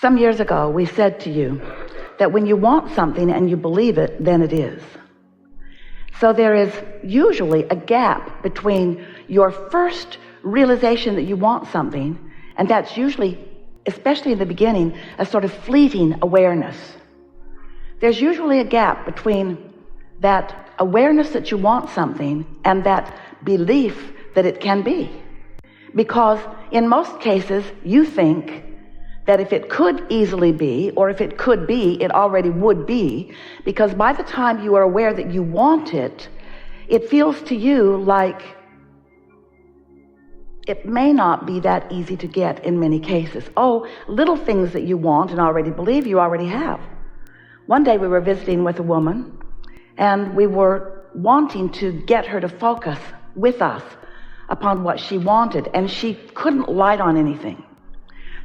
Some years ago, we said to you that when you want something and you believe it, then it is. So there is usually a gap between your first realization that you want something, and that's usually, especially in the beginning, a sort of fleeting awareness. There's usually a gap between that awareness that you want something and that belief that it can be. Because in most cases, you think that if it could easily be, or if it could be, it already would be, because by the time you are aware that you want it, it feels to you like it may not be that easy to get in many cases. Oh, little things that you want and already believe you already have. One day we were visiting with a woman, and we were wanting to get her to focus with us upon what she wanted, and she couldn't light on anything.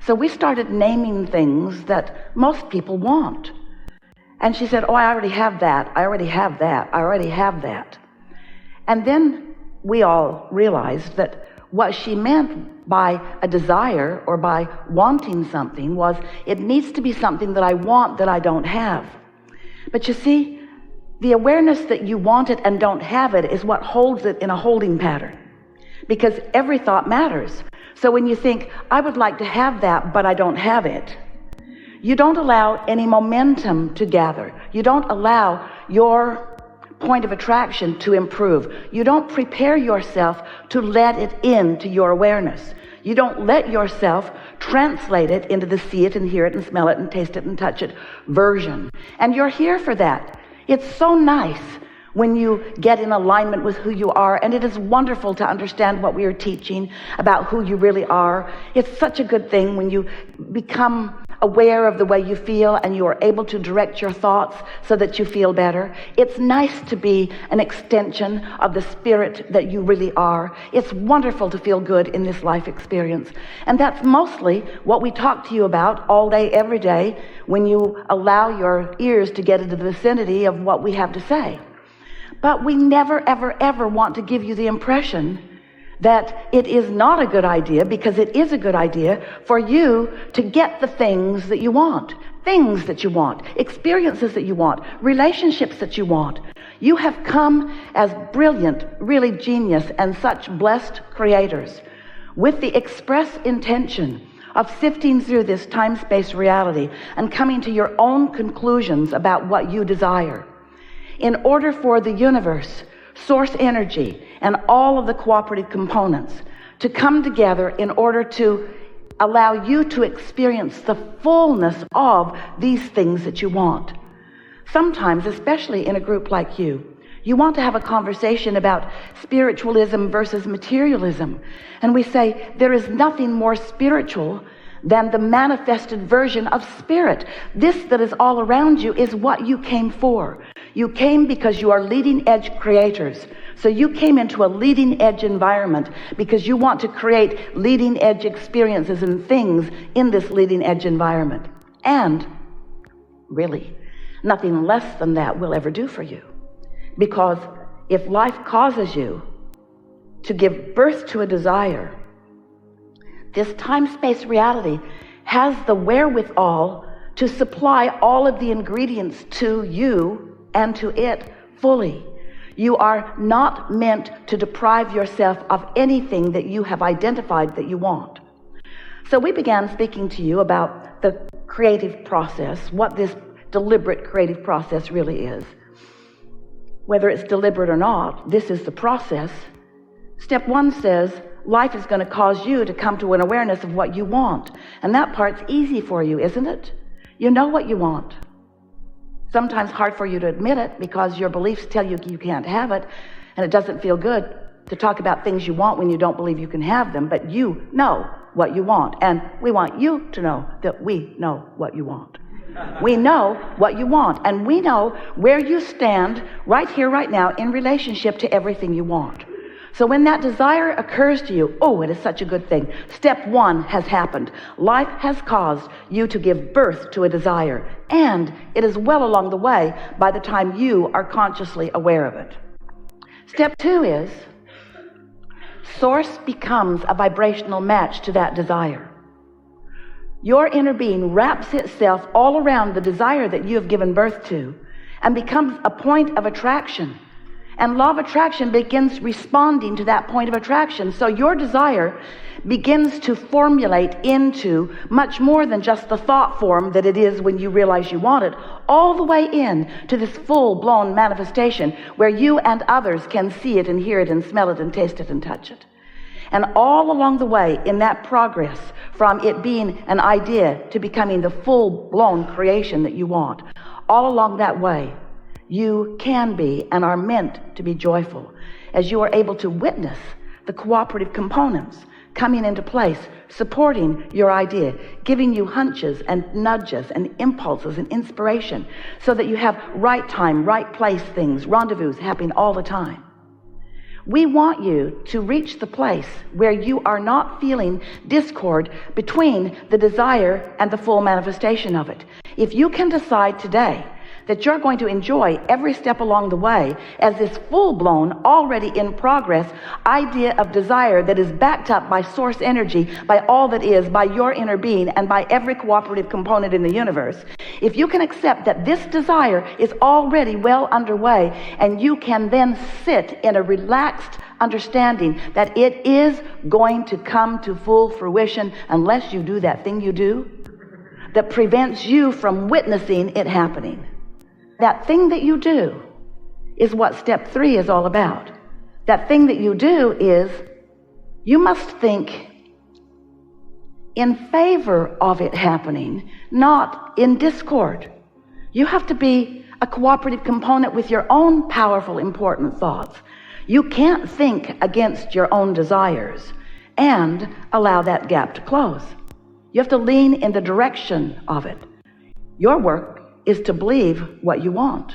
So we started naming things that most people want. And she said, oh, I already have that. I already have that. I already have that. And then we all realized that what she meant by a desire or by wanting something was it needs to be something that I want that I don't have. But you see, the awareness that you want it and don't have it is what holds it in a holding pattern, because every thought matters. So when you think, I would like to have that, but I don't have it, you don't allow any momentum to gather. You don't allow your point of attraction to improve. You don't prepare yourself to let it into your awareness. You don't let yourself translate it into the see it and hear it and smell it and taste it and touch it version. And you're here for that. It's so nice when you get in alignment with who you are, and it is wonderful to understand what we are teaching about who you really are. It's such a good thing when you become aware of the way you feel and you are able to direct your thoughts so that you feel better. It's nice to be an extension of the spirit that you really are. It's wonderful to feel good in this life experience. And that's mostly what we talk to you about all day, every day, when you allow your ears to get into the vicinity of what we have to say. But we never, ever, ever want to give you the impression that it is not a good idea, because it is a good idea for you to get the things that you want, experiences that you want, relationships that you want. You have come as brilliant, really genius, and such blessed creators with the express intention of sifting through this time-space reality and coming to your own conclusions about what you desire. In order for the universe, source energy, and all of the cooperative components to come together in order to allow you to experience the fullness of these things that you want. Sometimes, especially in a group like you want to have a conversation about spiritualism versus materialism. And we say there is nothing more spiritual than the manifested version of spirit. This that is all around you is what you came for. You came because you are leading edge creators. So you came into a leading edge environment because you want to create leading edge experiences and things in this leading edge environment. And really, nothing less than that will ever do for you. Because if life causes you to give birth to a desire, this time-space reality has the wherewithal to supply all of the ingredients to you and to it fully. You are not meant to deprive yourself of anything that you have identified that you want. So we began speaking to you about the creative process, what this deliberate creative process really is. Whether it's deliberate or not, this is the process. Step one says, life is going to cause you to come to an awareness of what you want. And that part's easy for you, isn't it? You know what you want. Sometimes hard for you to admit it because your beliefs tell you you can't have it, and it doesn't feel good to talk about things you want when you don't believe you can have them, but you know what you want, and we want you to know that we know what you want. We know what you want, and we know where you stand right here, right now, in relationship to everything you want. So when that desire occurs to you, oh, it is such a good thing. Step one has happened. Life has caused you to give birth to a desire, and it is well along the way by the time you are consciously aware of it. Step two is, source becomes a vibrational match to that desire. your inner being wraps itself all around the desire that you have given birth to and becomes a point of attraction. And law of attraction begins responding to that point of attraction. So your desire begins to formulate into much more than just the thought form that it is when you realize you want it, all the way in to this full-blown manifestation where you and others can see it and hear it and smell it and taste it and touch it. And all along the way in that progress, from it being an idea to becoming the full-blown creation that you want, all along that way, you can be and are meant to be joyful as you are able to witness the cooperative components coming into place, supporting your idea, giving you hunches and nudges and impulses and inspiration so that you have right time, right place things, rendezvous happening all the time. We want you to reach the place where you are not feeling discord between the desire and the full manifestation of it. If you can decide today that you're going to enjoy every step along the way as this full-blown, already in progress idea of desire that is backed up by source energy, by all that is, by your inner being, and by every cooperative component in the universe, if you can accept that this desire is already well underway, and you can then sit in a relaxed understanding that it is going to come to full fruition unless you do that thing you do that prevents you from witnessing it happening. That thing that you do is what step 3 is all about. That thing that you do is you must think in favor of it happening, not in discord. You have to be a cooperative component with your own powerful, important thoughts. You can't think against your own desires and allow that gap to close. You have to lean in the direction of it. Your work is to believe what you want.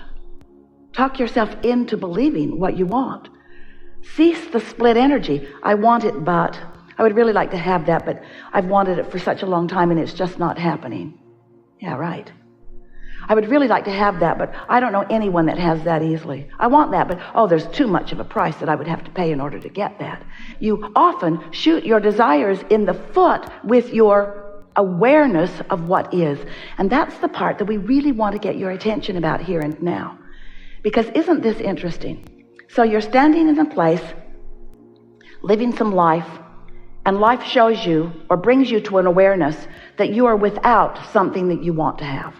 Talk yourself into believing what you want. Cease the split energy. I want it, but I would really like to have that, but I've wanted it for such a long time and it's just not happening. Yeah, right. I would really like to have that, but I don't know anyone that has that easily. I want that, but there's too much of a price that I would have to pay in order to get that. You often shoot your desires in the foot with your awareness of what is. And that's the part that we really want to get your attention about here and now. Because isn't this interesting? So you're standing in a place, living some life, and life shows you or brings you to an awareness that you are without something that you want to have.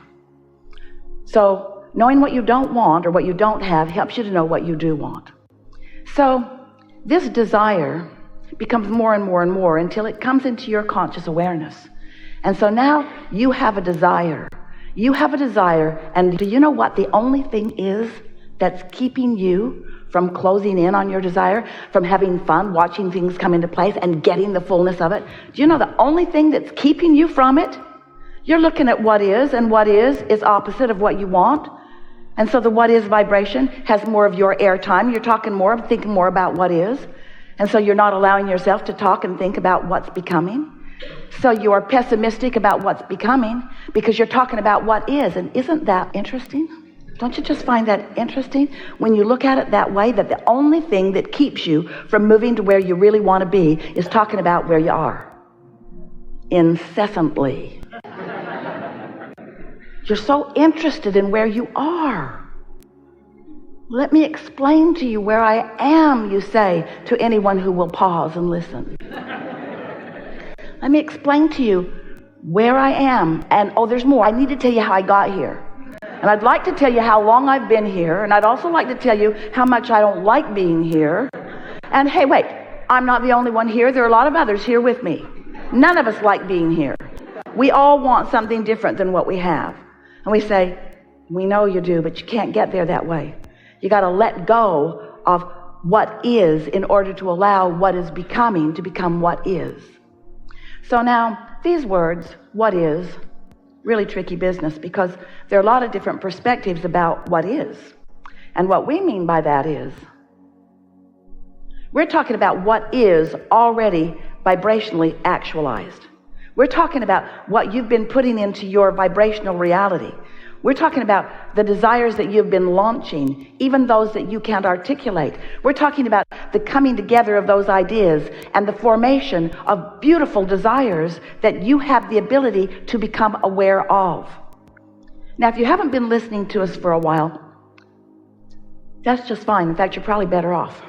So knowing what you don't want or what you don't have helps you to know what you do want. So this desire becomes more and more and more until it comes into your conscious awareness. And so now you have a desire. You have a desire, and do you know what the only thing is that's keeping you from closing in on your desire, from having fun, watching things come into place and getting the fullness of it? Do you know the only thing that's keeping you from it? You're looking at what is, and what is opposite of what you want. And so the what is vibration has more of your airtime. You're talking more, thinking more about what is. And so you're not allowing yourself to talk and think about what's becoming. So you're pessimistic about what's becoming because you're talking about what is. And isn't that interesting? Don't you just find that interesting when you look at it that way, that the only thing that keeps you from moving to where you really want to be is talking about where you are incessantly. You're so interested in where you are. Let me explain to you where I am, you say to anyone who will pause and listen. Let me explain to you where I am. And there's more. I need to tell you how I got here. And I'd like to tell you how long I've been here. And I'd also like to tell you how much I don't like being here. And hey, wait, I'm not the only one here. There are a lot of others here with me. None of us like being here. We all want something different than what we have. And we say, we know you do, but you can't get there that way. You got to let go of what is in order to allow what is becoming to become what is. So now, these words, what is, really tricky business because there are a lot of different perspectives about what is. And what we mean by that is, we're talking about what is already vibrationally actualized. We're talking about what you've been putting into your vibrational reality, We're talking about the desires that you've been launching, even those that you can't articulate. We're talking about the coming together of those ideas and the formation of beautiful desires that you have the ability to become aware of. Now, if you haven't been listening to us for a while, that's just fine. In fact, you're probably better off.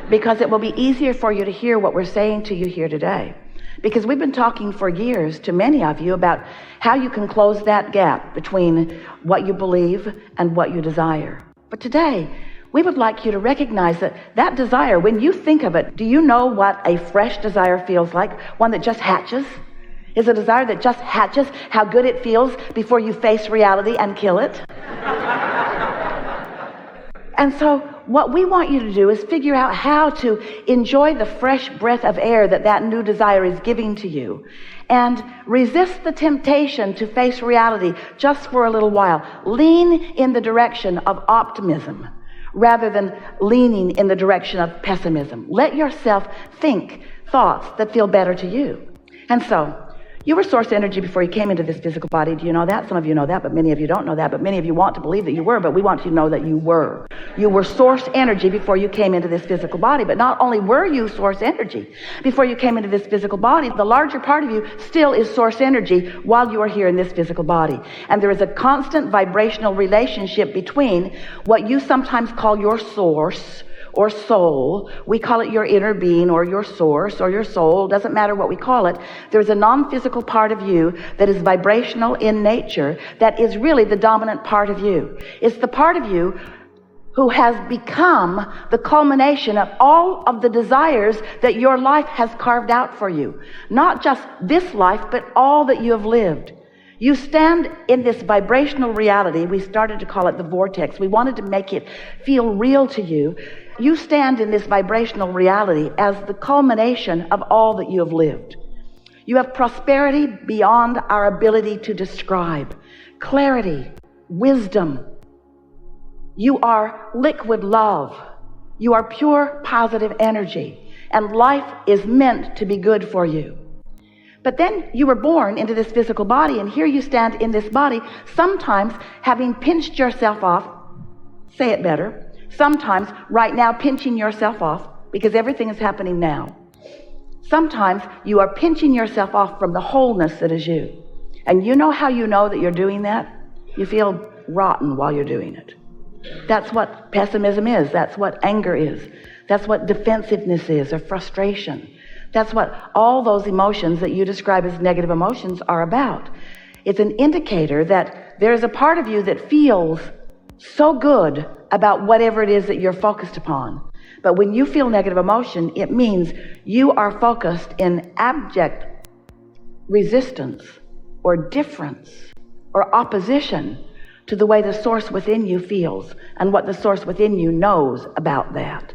Because it will be easier for you to hear what we're saying to you here today. Because we've been talking for years to many of you about how you can close that gap between what you believe and what you desire. But today, we would like you to recognize that that desire, when you think of it, do you know what a fresh desire feels like? One that just hatches? Is a desire that just hatches, how good it feels before you face reality and kill it? And so what we want you to do is figure out how to enjoy the fresh breath of air that new desire is giving to you, and resist the temptation to face reality just for a little while. Lean in the direction of optimism rather than leaning in the direction of pessimism. Let yourself think thoughts that feel better to you. And so, you were source energy before you came into this physical body. Do you know that? Some of you know that, but many of you don't know that. But many of you want to believe that you were, but we want you to know that you were. You were source energy before you came into this physical body. But not only were you source energy before you came into this physical body, the larger part of you still is source energy while you are here in this physical body. And there is a constant vibrational relationship between what you sometimes call your source or soul. We call it your inner being or your source or your soul. Doesn't matter what we call it. There's a non-physical part of you that is vibrational in nature that is really the dominant part of you. It's the part of you who has become the culmination of all of the desires that your life has carved out for you. Not just this life, but all that you have lived. You stand in this vibrational reality. We started to call it the vortex. We wanted to make it feel real to you. You stand in this vibrational reality as the culmination of all that you have lived. You have prosperity beyond our ability to describe, clarity, wisdom. You are liquid love. You are pure positive energy, and life is meant to be good for you. But then you were born into this physical body, and here you stand in this body, sometimes having pinched yourself off. Say it better. Sometimes right now pinching yourself off, because everything is happening now. Sometimes you are pinching yourself off from the wholeness that is you. And you know how you know that you're doing that? You feel rotten while you're doing it. That's what pessimism is. That's what anger is. That's what defensiveness is, or frustration. That's what all those emotions that you describe as negative emotions are about. It's an indicator that there's a part of you that feels so good about whatever it is that you're focused upon. But when you feel negative emotion, it means you are focused in abject resistance or difference or opposition to the way the source within you feels and what the source within you knows about that.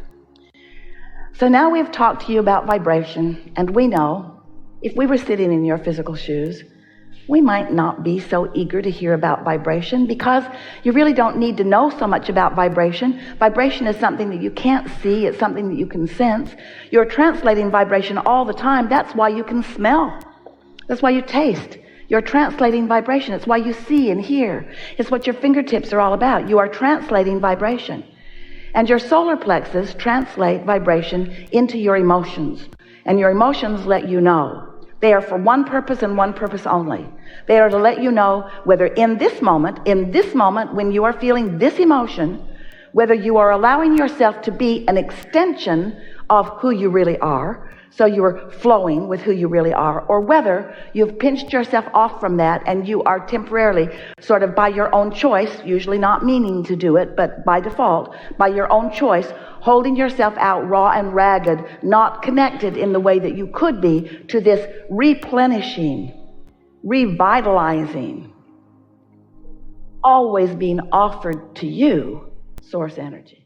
So now we've talked to you about vibration, and we know if we were sitting in your physical shoes, we might not be so eager to hear about vibration, because you really don't need to know so much about vibration. Vibration is something that you can't see. It's something that you can sense. You're translating vibration all the time. That's why you can smell. That's why you taste. You're translating vibration. It's why you see and hear. It's what your fingertips are all about. You are translating vibration. And your solar plexus translate vibration into your emotions. And your emotions let you know. They are for one purpose and one purpose only. They are to let you know whether in this moment when you are feeling this emotion, whether you are allowing yourself to be an extension of who you really are, so you are flowing with who you really are, or whether you've pinched yourself off from that and you are temporarily, sort of by your own choice, usually not meaning to do it, but by default, by your own choice, holding yourself out raw and ragged, not connected in the way that you could be to this replenishing, revitalizing, always being offered to you source energy.